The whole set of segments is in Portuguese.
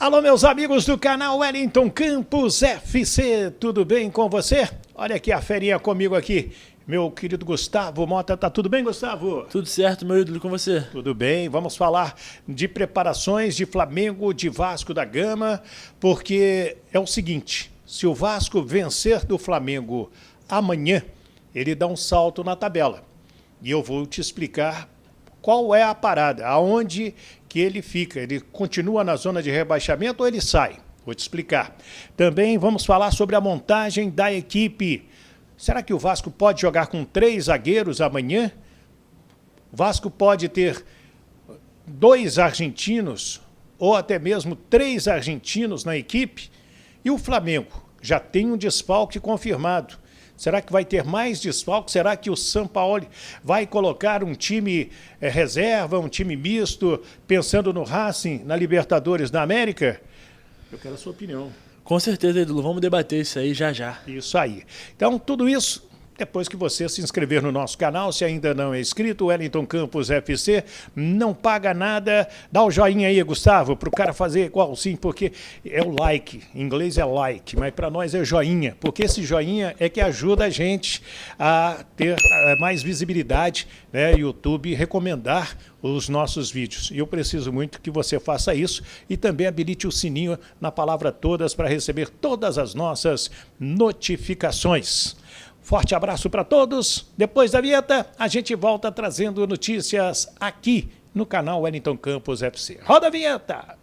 Alô, meus amigos do canal Wellington Campos FC, tudo bem com você? Olha aqui a ferinha comigo aqui, meu querido Gustavo Mota. Tá tudo bem, Gustavo? Tudo certo, meu ídolo, com você? Tudo bem, vamos falar de preparações de Flamengo, de Vasco da Gama, porque é o seguinte, se o Vasco vencer do Flamengo amanhã, ele dá um salto na tabela. E eu vou te explicar qual é a parada, aonde que ele fica. Ele continua na zona de rebaixamento ou ele sai? Vou te explicar. Também vamos falar sobre a montagem da equipe. Será que o Vasco pode jogar com 3 zagueiros amanhã? O Vasco pode ter 2 argentinos ou até mesmo 3 argentinos na equipe? E o Flamengo já tem um desfalque confirmado. Será que vai ter mais desfalque? Será que o Sampaoli vai colocar um time reserva, um time misto, pensando no Racing, na Libertadores da América? Eu quero a sua opinião. Com certeza, ídolo. Vamos debater isso aí já já. Isso aí. Então, tudo isso depois que você se inscrever no nosso canal. Se ainda não é inscrito, Wellington Campos FC, não paga nada. Dá o joinha aí, Gustavo, para o cara fazer igual sim, porque é o like. Em inglês é like, mas para nós é joinha, porque esse joinha é que ajuda a gente a ter mais visibilidade, né? YouTube recomendar os nossos vídeos. E eu preciso muito que você faça isso e também habilite o sininho na palavra todas para receber todas as nossas notificações. Forte abraço para todos. Depois da vinheta, a gente volta trazendo notícias aqui no canal Wellington Campos FC. Roda a vinheta!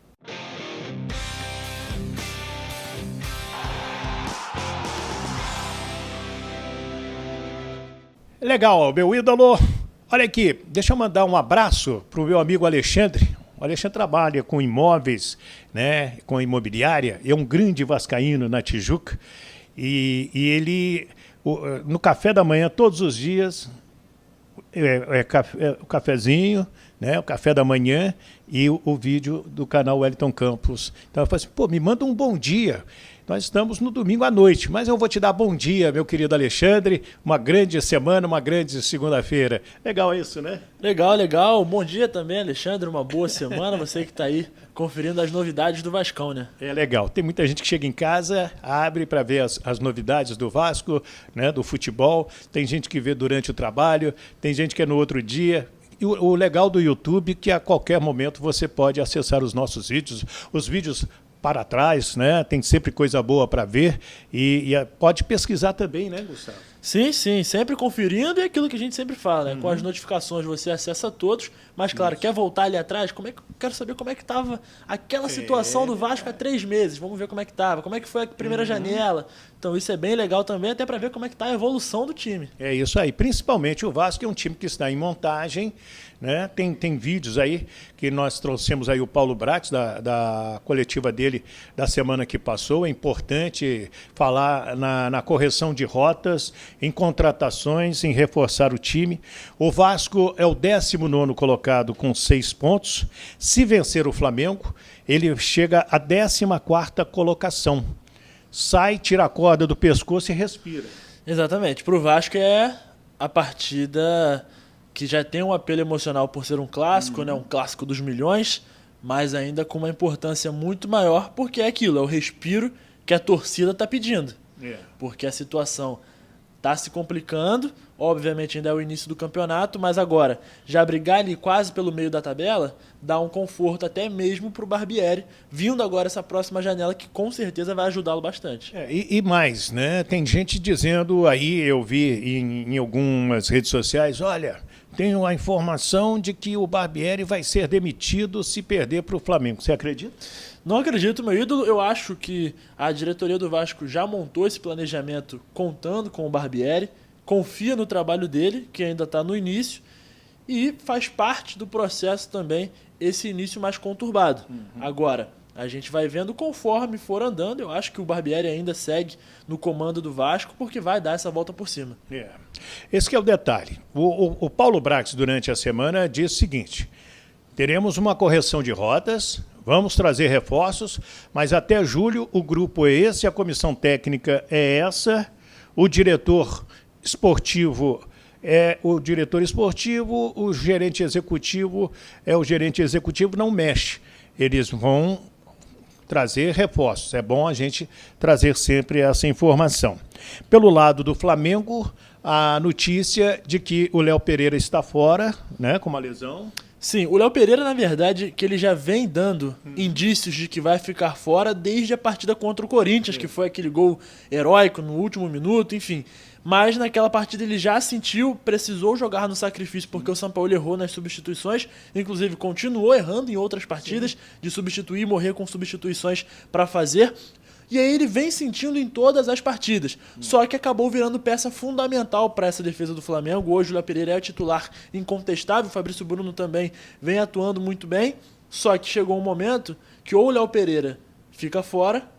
Legal, meu ídolo. Olha aqui, deixa eu mandar um abraço para o meu amigo Alexandre. O Alexandre trabalha com imóveis, né, com imobiliária, é um grande vascaíno na Tijuca. E ele, no café da manhã, todos os dias, o cafezinho, né, o café da manhã e o vídeo do canal Wellington Campos. Então eu falei assim, pô, me manda um bom dia. Nós estamos no domingo à noite, mas eu vou te dar bom dia, meu querido Alexandre. Uma grande semana, uma grande segunda-feira. Legal isso, né? Legal, legal. Bom dia também, Alexandre. Uma boa semana. Você que está aí conferindo as novidades do Vascão, né? É legal. Tem muita gente que chega em casa, abre para ver as novidades do Vasco, né, do futebol. Tem gente que vê durante o trabalho, tem gente que é no outro dia. E o legal do YouTube é que a qualquer momento você pode acessar os nossos vídeos, os vídeos para trás, né? Tem sempre coisa boa para ver e pode pesquisar também, né, Gustavo? Sim, sim, sempre conferindo e aquilo que a gente sempre fala, né? Com as notificações você acessa todos, mas claro, quer voltar ali atrás? Quero saber como é que estava aquela situação do Vasco há 3 meses, vamos ver como é que estava, como é que foi a primeira janela. Então isso é bem legal também, até para ver como é que está a evolução do time. É isso aí, principalmente o Vasco é um time que está em montagem, né? Tem vídeos aí que nós trouxemos aí o Paulo Brax da coletiva dele da semana que passou. É importante falar na correção de rotas, em contratações, em reforçar o time. O Vasco é o 19º colocado com 6 pontos. Se vencer o Flamengo, ele chega à 14ª colocação. Sai, tira a corda do pescoço e respira. Exatamente. Para o Vasco é a partida que já tem um apelo emocional por ser um clássico, né? Um clássico dos milhões, mas ainda com uma importância muito maior, porque é aquilo, é o respiro que a torcida está pedindo. Porque a situação está se complicando, obviamente ainda é o início do campeonato, mas agora, já brigar ali quase pelo meio da tabela, dá um conforto até mesmo para o Barbieri, vindo agora essa próxima janela que com certeza vai ajudá-lo bastante. E mais, né? Tem gente dizendo aí, eu vi em algumas redes sociais, olha, tenho a informação de que o Barbieri vai ser demitido se perder para o Flamengo. Você acredita? Não acredito, meu ídolo. Eu acho que a diretoria do Vasco já montou esse planejamento contando com o Barbieri, confia no trabalho dele, que ainda está no início, e faz parte do processo também esse início mais conturbado. Agora, a gente vai vendo conforme for andando. Eu acho que o Barbieri ainda segue no comando do Vasco porque vai dar essa volta por cima. Esse que é o detalhe. O Paulo Brax, durante a semana, disse o seguinte: teremos uma correção de rotas, vamos trazer reforços, mas até julho o grupo é esse, a comissão técnica é essa, o diretor esportivo é o diretor esportivo, o gerente executivo é o gerente executivo, não mexe. Eles vão trazer reforços. É bom a gente trazer sempre essa informação. Pelo lado do Flamengo, a notícia de que o Léo Pereira está fora, né, com uma lesão. Sim, o Léo Pereira, na verdade, que ele já vem dando indícios de que vai ficar fora desde a partida contra o Corinthians, que foi aquele gol heróico no último minuto, enfim. Mas naquela partida ele já sentiu, precisou jogar no sacrifício porque o Sampaoli errou nas substituições, inclusive continuou errando em outras partidas de substituir e morrer com substituições para fazer. E aí ele vem sentindo em todas as partidas. Só que acabou virando peça fundamental para essa defesa do Flamengo. Hoje o Léo Pereira é o titular incontestável, o Fabrício Bruno também vem atuando muito bem. Só que chegou um momento que ou o Léo Pereira fica fora,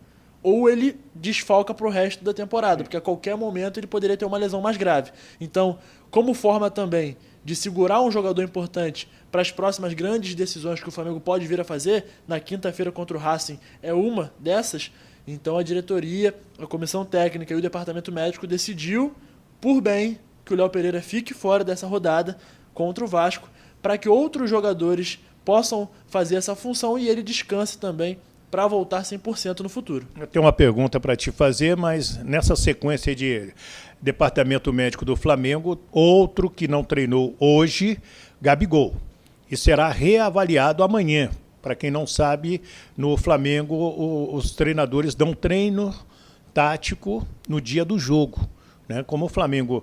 ou ele desfalca para o resto da temporada, porque a qualquer momento ele poderia ter uma lesão mais grave. Então, como forma também de segurar um jogador importante para as próximas grandes decisões que o Flamengo pode vir a fazer, na quinta-feira contra o Racing é uma dessas. Então a diretoria, a comissão técnica e o departamento médico decidiu, por bem, que o Léo Pereira fique fora dessa rodada contra o Vasco, para que outros jogadores possam fazer essa função e ele descanse também para voltar 100% no futuro. Eu tenho uma pergunta para te fazer, mas nessa sequência de departamento médico do Flamengo, outro que não treinou hoje, Gabigol, e será reavaliado amanhã. Para quem não sabe, no Flamengo os treinadores dão treino tático no dia do jogo, né? Como o Flamengo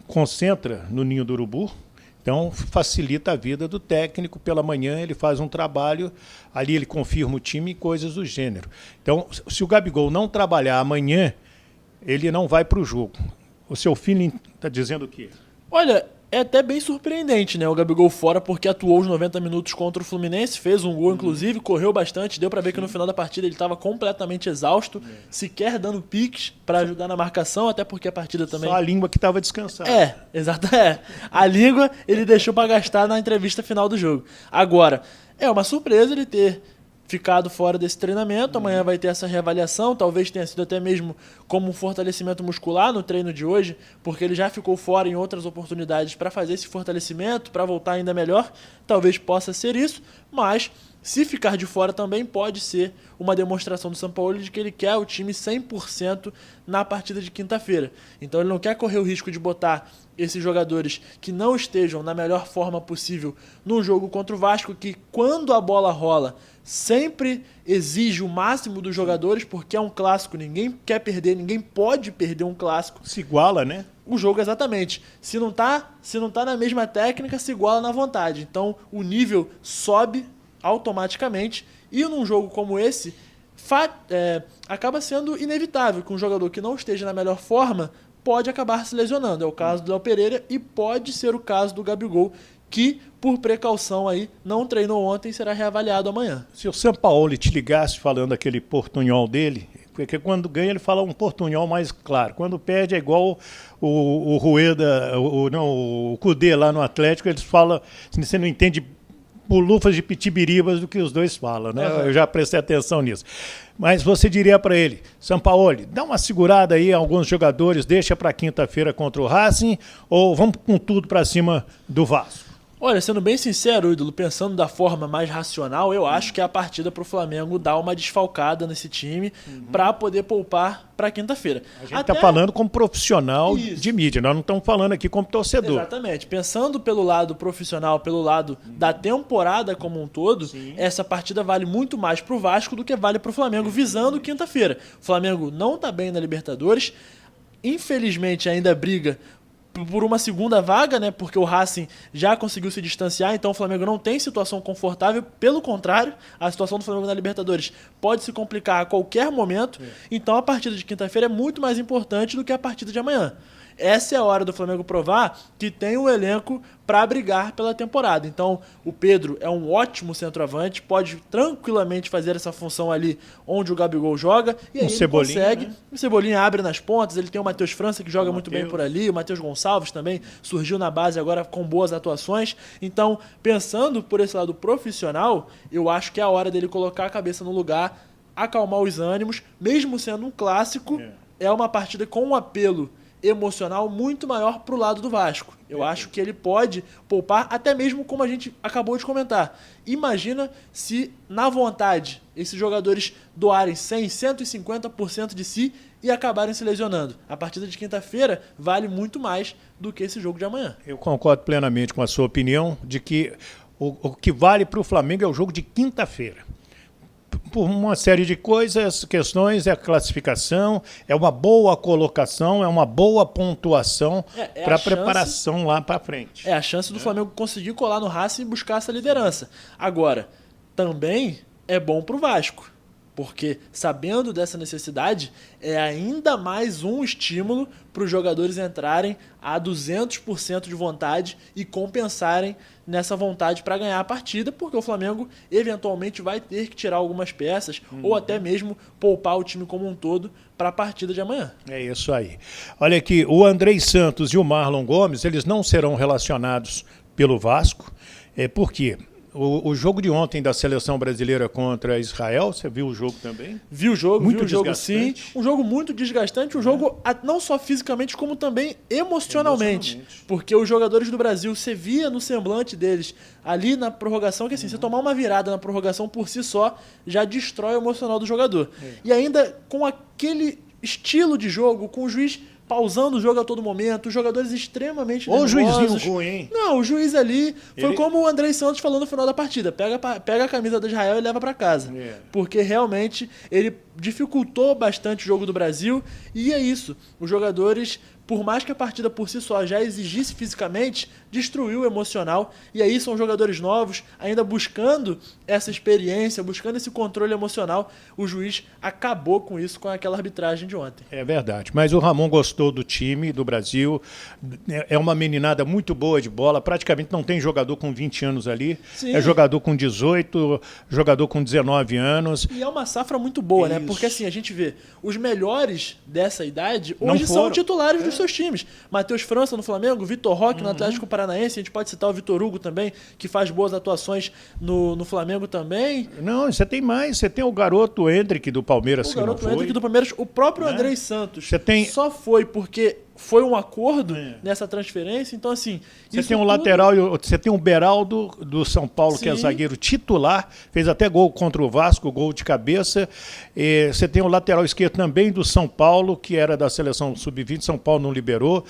concentra no Ninho do Urubu, então facilita a vida do técnico. Pela manhã ele faz um trabalho, ali ele confirma o time e coisas do gênero. Então, se o Gabigol não trabalhar amanhã, ele não vai para o jogo. O seu feeling está dizendo o quê? Olha, é até bem surpreendente, né? O Gabigol fora, porque atuou os 90 minutos contra o Fluminense, fez um gol, inclusive, correu bastante, deu pra ver que no final da partida ele estava completamente exausto, sequer dando piques para ajudar na marcação, até porque a partida também... Só a língua que estava descansada. Exato. A língua ele deixou para gastar na entrevista final do jogo. Agora, é uma surpresa ele ter ficado fora desse treinamento. Amanhã vai ter essa reavaliação, talvez tenha sido até mesmo como um fortalecimento muscular no treino de hoje, porque ele já ficou fora em outras oportunidades para fazer esse fortalecimento, para voltar ainda melhor. Talvez possa ser isso, mas se ficar de fora também pode ser uma demonstração do Sampaoli de que ele quer o time 100% na partida de quinta-feira. Então ele não quer correr o risco de botar esses jogadores que não estejam na melhor forma possível num jogo contra o Vasco, que quando a bola rola sempre exige o máximo dos jogadores, porque é um clássico, ninguém quer perder, ninguém pode perder um clássico. Se iguala, né? O jogo, exatamente. Se não tá na mesma técnica, se iguala na vontade. Então o nível sobe automaticamente, e num jogo como esse acaba sendo inevitável que um jogador que não esteja na melhor forma pode acabar se lesionando. É o caso do Léo Pereira e pode ser o caso do Gabigol, que, por precaução aí, não treinou ontem e será reavaliado amanhã. Se o Sampaoli te ligasse falando aquele portunhol dele, porque quando ganha ele fala um portunhol mais claro, quando perde é igual o Rueda, o Cudê lá no Atlético, eles falam, você não entende bulufas de pitibiribas do que os dois falam, né? Eu já prestei atenção nisso. Mas você diria para ele, Sampaoli, dá uma segurada aí, alguns jogadores, deixa para quinta-feira contra o Racing, ou vamos com tudo para cima do Vasco? Olha, sendo bem sincero, Ídolo, pensando da forma mais racional, eu acho que é a partida para o Flamengo dar uma desfalcada nesse time para poder poupar para quinta-feira. A gente está falando como profissional de mídia, nós não estamos falando aqui como torcedor. Exatamente. Pensando pelo lado profissional, pelo lado da temporada como um todo, essa partida vale muito mais para o Vasco do que vale para o Flamengo, visando quinta-feira. O Flamengo não está bem na Libertadores, infelizmente ainda briga por uma segunda vaga, né? Porque o Racing já conseguiu se distanciar, então o Flamengo não tem situação confortável, pelo contrário, a situação do Flamengo na Libertadores pode se complicar a qualquer momento, então a partida de quinta-feira é muito mais importante do que a partida de amanhã. Essa é a hora do Flamengo provar que tem um elenco para brigar pela temporada. Então, o Pedro é um ótimo centroavante, pode tranquilamente fazer essa função ali onde o Gabigol joga. E aí ele consegue. Né? O Cebolinha abre nas pontas, ele tem o Matheus França que joga muito bem por ali, o Matheus Gonçalves também surgiu na base agora com boas atuações. Então, pensando por esse lado profissional, eu acho que é a hora dele colocar a cabeça no lugar, acalmar os ânimos, mesmo sendo um clássico, é uma partida com um apelo emocional muito maior para o lado do Vasco. Eu acho que ele pode poupar, até mesmo como a gente acabou de comentar. Imagina se, na vontade, esses jogadores doarem 100%, 150% de si e acabarem se lesionando. A partida de quinta-feira vale muito mais do que esse jogo de amanhã. Eu concordo plenamente com a sua opinião de que o que vale para o Flamengo é o jogo de quinta-feira. Por uma série de coisas, questões, é a classificação, é uma boa colocação, é uma boa pontuação para a preparação lá para frente. É a chance do Flamengo conseguir colar no Racing e buscar essa liderança. Agora, também é bom para o Vasco, porque sabendo dessa necessidade, é ainda mais um estímulo para os jogadores entrarem a 200% de vontade e compensarem nessa vontade para ganhar a partida, porque o Flamengo eventualmente vai ter que tirar algumas peças ou até mesmo poupar o time como um todo para a partida de amanhã. É isso aí. Olha aqui, o Andrei Santos e o Marlon Gomes, eles não serão relacionados pelo Vasco, por quê? O jogo de ontem da seleção brasileira contra Israel, você viu o jogo também? Vi o jogo, muito vi o jogo sim. Um jogo muito desgastante, um jogo não só fisicamente, como também emocionalmente. Porque os jogadores do Brasil, você via no semblante deles, ali na prorrogação, que assim, você tomar uma virada na prorrogação por si só, já destrói o emocional do jogador. E ainda com aquele estilo de jogo, com o juiz pausando o jogo a todo momento, os jogadores extremamente nervosos. Ô, juizinho ruim, hein? Não, o juiz ali foi como o Andrei Santos falou no final da partida. Pega a camisa do Israel e leva para casa. Porque realmente ele dificultou bastante o jogo do Brasil. E é isso. Os jogadores, por mais que a partida por si só já exigisse fisicamente, destruiu o emocional. E aí são jogadores novos, ainda buscando essa experiência, buscando esse controle emocional. O juiz acabou com isso com aquela arbitragem de ontem. É verdade. Mas o Ramon gostou do time do Brasil. É uma meninada muito boa de bola. Praticamente não tem jogador com 20 anos ali. Sim. É jogador com 18, jogador com 19 anos. E é uma safra muito boa, né? Porque assim, a gente vê os melhores dessa idade hoje são titulares dos seus times. Matheus França no Flamengo, Vitor Roque no Atlético Paranaense, a gente pode citar o Vitor Hugo também, que faz boas atuações no Flamengo também. Não, você tem mais, você tem o garoto Hendrick do Palmeiras, o garoto Hendrick do Palmeiras, o próprio Andrei Santos só foi porque foi um acordo nessa transferência, então assim... Você tem um lateral, você tem um Beraldo do São Paulo, que é zagueiro titular, fez até gol contra o Vasco, gol de cabeça. E você tem o lateral esquerdo também do São Paulo, que era da seleção sub-20, São Paulo não liberou.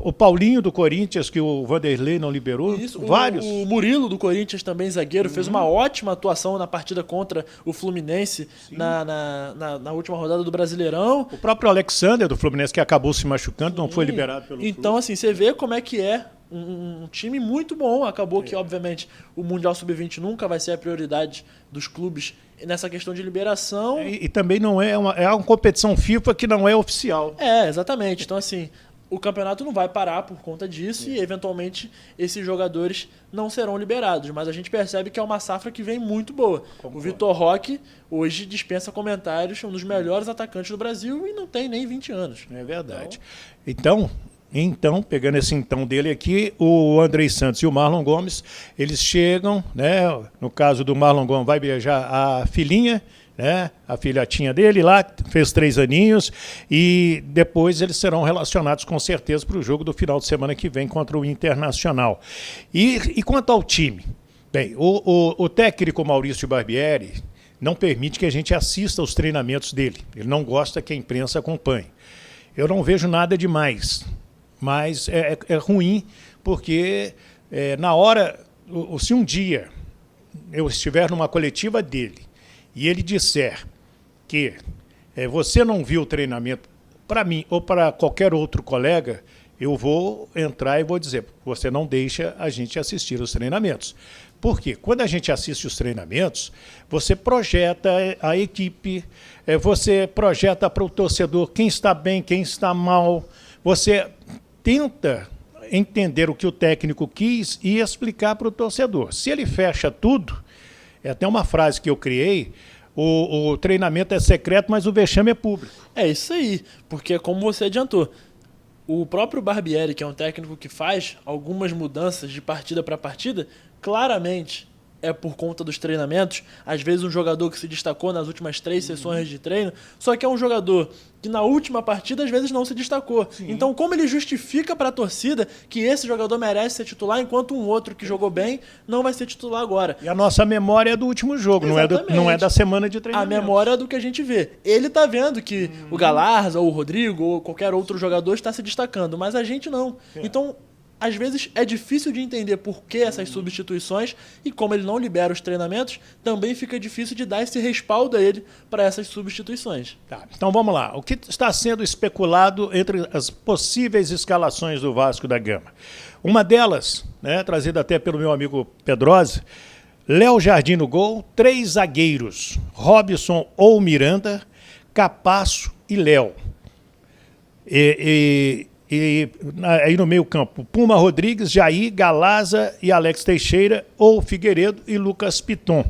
O Paulinho do Corinthians, que o Vanderlei não liberou. Isso, vários. O Murilo do Corinthians também, zagueiro, fez uma ótima atuação na partida contra o Fluminense na última rodada do Brasileirão. O próprio Alexander do Fluminense, que acabou se machucando, não foi liberado pelo Então, clube. assim, você vê como é que é um time muito bom. Acabou que, obviamente, o Mundial Sub-20 nunca vai ser a prioridade dos clubes nessa questão de liberação. E também não é uma competição FIFA que não é oficial. Exatamente. Então, assim, o campeonato não vai parar por conta disso e, eventualmente, esses jogadores não serão liberados. Mas a gente percebe que é uma safra que vem muito boa. Concordo. O Vitor Roque hoje dispensa comentários, um dos melhores atacantes do Brasil e não tem nem 20 anos. É verdade. Então, pegando esse então dele aqui, o Andrei Santos e o Marlon Gomes, eles chegam, né? No caso do Marlon Gomes, vai beijar a filhinha, né? A filhotinha dele lá, fez 3 aninhos, e depois eles serão relacionados com certeza para o jogo do final de semana que vem contra o Internacional. E quanto ao time? Bem, o técnico Maurício Barbieri não permite que a gente assista aos treinamentos dele. Ele não gosta que a imprensa acompanhe. Eu não vejo nada demais. Mas é ruim, porque na hora, se um dia eu estiver numa coletiva dele e ele disser que você não viu o treinamento, para mim ou para qualquer outro colega, eu vou entrar e vou dizer, você não deixa a gente assistir os treinamentos. Por quê? Quando a gente assiste os treinamentos, você projeta a equipe, você projeta para o torcedor quem está bem, quem está mal, você tenta entender o que o técnico quis e explicar para o torcedor. Se ele fecha tudo, é até uma frase que eu criei, o treinamento é secreto, mas o vexame é público. É isso aí, porque como você adiantou, o próprio Barbieri, que é um técnico que faz algumas mudanças de partida para partida, claramente é por conta dos treinamentos. Às vezes um jogador que se destacou nas últimas 3 sessões de treino, só que é um jogador que na última partida às vezes não se destacou. Sim. Então como ele justifica para a torcida que esse jogador merece ser titular, enquanto um outro que jogou bem não vai ser titular agora? E a nossa memória é do último jogo, não é da semana de treinamento. A memória é do que a gente vê. Ele tá vendo que o Galarza, ou o Rodrigo, ou qualquer outro jogador está se destacando, mas a gente não. Então, às vezes é difícil de entender por que essas substituições, e como ele não libera os treinamentos, também fica difícil de dar esse respaldo a ele para essas substituições. Tá, então vamos lá. O que está sendo especulado entre as possíveis escalações do Vasco da Gama? Uma delas, né, trazida até pelo meu amigo Pedrosa, Léo Jardim no gol, 3 zagueiros, Robson ou Miranda, Capasso e Léo. E aí no meio campo, Puma Rodrigues, Jair, Galaza e Alex Teixeira, ou Figueiredo e Lucas Piton.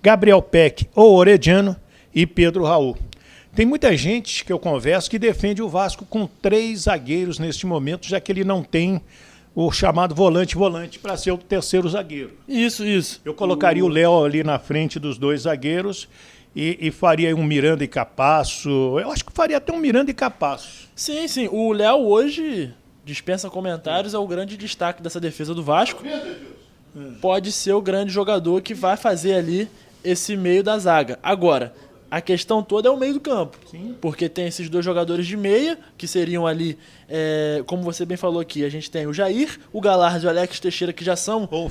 Gabriel Peck ou Orediano e Pedro Raul. Tem muita gente que eu converso que defende o Vasco com 3 zagueiros neste momento, já que ele não tem o chamado volante para ser o terceiro zagueiro. Isso. Eu colocaria o Léo ali na frente dos 2 zagueiros e faria um Miranda e Capasso. Eu acho que faria até um Miranda e Capasso. Sim. O Léo hoje, dispensa comentários, é o grande destaque dessa defesa do Vasco. Pode ser o grande jogador que vai fazer ali esse meio da zaga. Agora, a questão toda é o meio do campo. Sim. Porque tem esses 2 jogadores de meia, que seriam ali, como você bem falou aqui, a gente tem o Jair, o Galarza e o Alex Teixeira, que já são... Ou o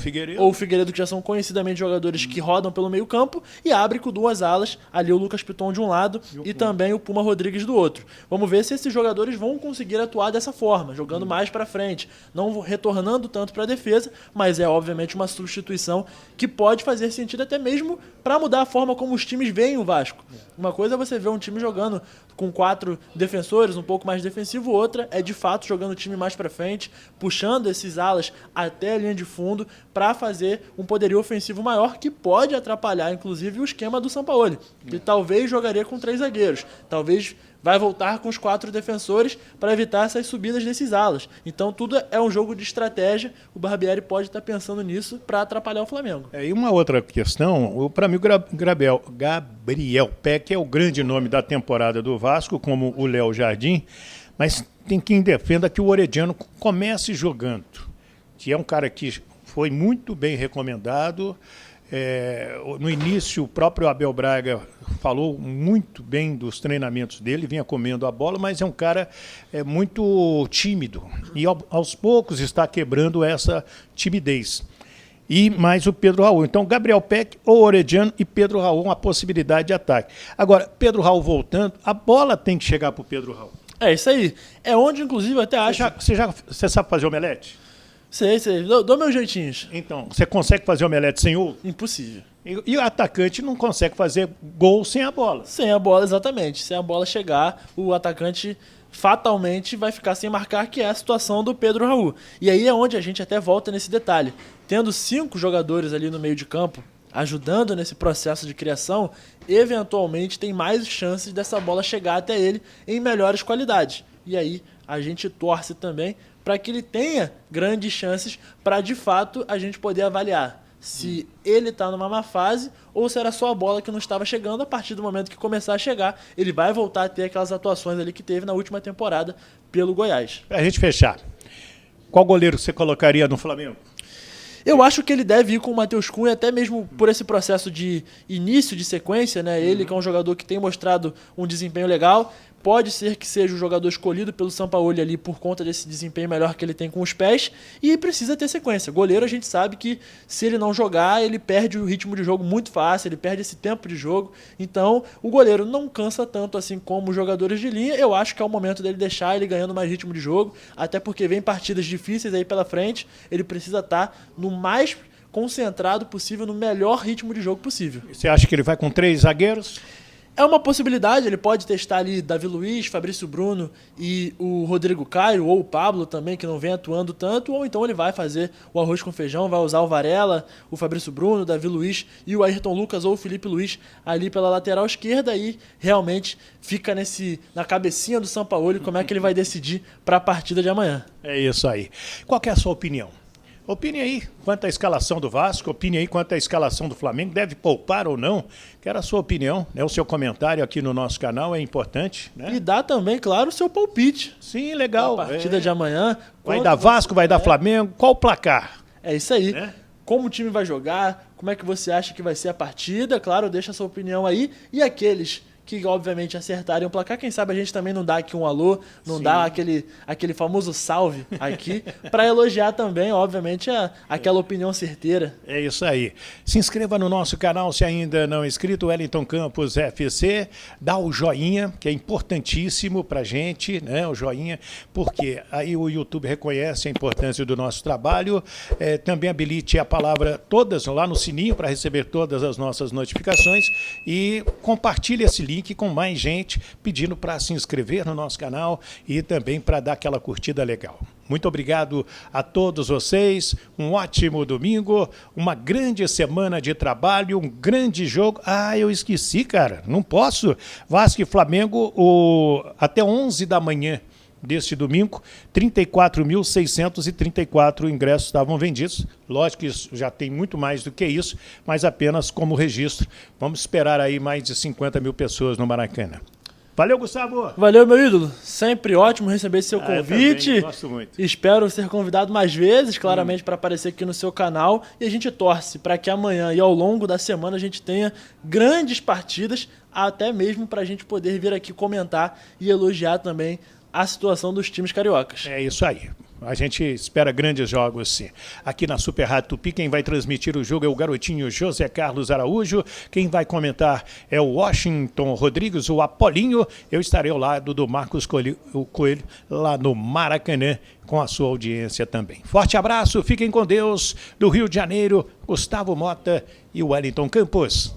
Figueiredo, que já são conhecidamente jogadores que rodam pelo meio campo, e abre com 2 alas, ali o Lucas Piton de um lado e também o Puma Rodrigues do outro. Vamos ver se esses jogadores vão conseguir atuar dessa forma, jogando mais para frente, não retornando tanto para a defesa, mas é obviamente uma substituição que pode fazer sentido até mesmo para mudar a forma como os times veem o Vasco. Uma coisa é você ver um time jogando com 4 defensores, um pouco mais defensivo, outra é de fato jogando o time mais para frente, puxando esses alas até a linha de fundo para fazer um poderio ofensivo maior, que pode atrapalhar inclusive o esquema do Sampaoli, que talvez jogaria com 3 zagueiros, talvez vai voltar com os 4 defensores para evitar essas subidas desses alas. Então tudo é um jogo de estratégia, o Barbieri pode estar pensando nisso para atrapalhar o Flamengo. E uma outra questão, para mim o Gabriel Peck é o grande nome da temporada do Vasco, como o Léo Jardim, mas tem quem defenda que o Orediano comece jogando, que é um cara que foi muito bem recomendado. No início, o próprio Abel Braga falou muito bem dos treinamentos dele, vinha comendo a bola, mas é um cara muito tímido e aos poucos está quebrando essa timidez. E mais o Pedro Raul. Então, Gabriel Peck ou Orediano e Pedro Raul, uma possibilidade de ataque. Agora, Pedro Raul voltando, a bola tem que chegar para o Pedro Raul. É isso aí. É onde, inclusive, eu até acho... Você sabe fazer omelete? Sei. Dou meus jeitinhos. Então, você consegue fazer omelete sem ovo? Impossível. E o atacante não consegue fazer gol sem a bola. Sem a bola, exatamente. Sem a bola chegar, o atacante fatalmente vai ficar sem marcar, que é a situação do Pedro Raul. E aí é onde a gente até volta nesse detalhe. Tendo 5 jogadores ali no meio de campo, ajudando nesse processo de criação, eventualmente tem mais chances dessa bola chegar até ele em melhores qualidades. E aí a gente torce também para que ele tenha grandes chances para, de fato, a gente poder avaliar se ele está numa má fase ou se era só a bola que não estava chegando. A partir do momento que começar a chegar, ele vai voltar a ter aquelas atuações ali que teve na última temporada pelo Goiás. Para a gente fechar, qual goleiro você colocaria no Flamengo? Eu acho que ele deve ir com o Matheus Cunha, até mesmo por esse processo de início de sequência, né? Ele que é um jogador que tem mostrado um desempenho legal. Pode ser que seja o jogador escolhido pelo Sampaoli ali por conta desse desempenho melhor que ele tem com os pés, e precisa ter sequência. Goleiro, a gente sabe que se ele não jogar, ele perde o ritmo de jogo muito fácil, ele perde esse tempo de jogo. Então, o goleiro não cansa tanto assim como os jogadores de linha. Eu acho que é o momento dele deixar ele ganhando mais ritmo de jogo, até porque vem partidas difíceis aí pela frente. Ele precisa estar no mais concentrado possível, no melhor ritmo de jogo possível. Você acha que ele vai com 3 zagueiros? É uma possibilidade, ele pode testar ali Davi Luiz, Fabrício Bruno e o Rodrigo Caio, ou o Pablo também, que não vem atuando tanto, ou então ele vai fazer o arroz com feijão, vai usar o Varela, o Fabrício Bruno, o Davi Luiz e o Ayrton Lucas ou o Felipe Luiz ali pela lateral esquerda, e realmente fica na cabecinha do Sampaoli como é que ele vai decidir para a partida de amanhã. É isso aí. Qual que é a sua opinião? Opine aí quanto à escalação do Vasco, opine aí quanto à escalação do Flamengo, deve poupar ou não? Quero a sua opinião, né? O seu comentário aqui no nosso canal é importante, né? E dá também, claro, o seu palpite. Sim, legal. A partida de amanhã. Vai dar Vasco, vai dar Flamengo, qual o placar? É isso aí. Né? Como o time vai jogar, como é que você acha que vai ser a partida, claro, deixa a sua opinião aí. E aqueles que obviamente acertarem o placar, quem sabe a gente também não dá aqui um alô, não Sim. dá aquele famoso salve aqui, para elogiar também, obviamente, aquela opinião certeira. É isso aí. Se inscreva no nosso canal se ainda não é inscrito, Wellington Campos FC, dá o joinha, que é importantíssimo pra gente, né? O joinha, porque aí o YouTube reconhece a importância do nosso trabalho, também habilite a palavra todas lá no sininho para receber todas as nossas notificações e compartilhe esse link com mais gente, pedindo para se inscrever no nosso canal e também para dar aquela curtida legal. Muito obrigado a todos vocês, um ótimo domingo, uma grande semana de trabalho, um grande jogo. Ah, eu esqueci, cara, não posso. Vasco e Flamengo até 11 da manhã deste domingo, 34.634 ingressos estavam vendidos. Lógico que isso já tem muito mais do que isso, mas apenas como registro. Vamos esperar aí mais de 50 mil pessoas no Maracanã. Valeu, Gustavo! Valeu, meu ídolo. Sempre ótimo receber esse seu Eu convite. também gosto muito. Espero ser convidado mais vezes, claramente, para aparecer aqui no seu canal. E a gente torce para que amanhã e ao longo da semana a gente tenha grandes partidas, até mesmo para a gente poder vir aqui comentar e elogiar também a situação dos times cariocas. É isso aí. A gente espera grandes jogos, sim. Aqui na Super Rádio Tupi, quem vai transmitir o jogo é o garotinho José Carlos Araújo. Quem vai comentar é o Washington Rodrigues, o Apolinho. Eu estarei ao lado do Marcos Coelho, lá no Maracanã, com a sua audiência também. Forte abraço, fiquem com Deus. Do Rio de Janeiro, Gustavo Mota e o Wellington Campos.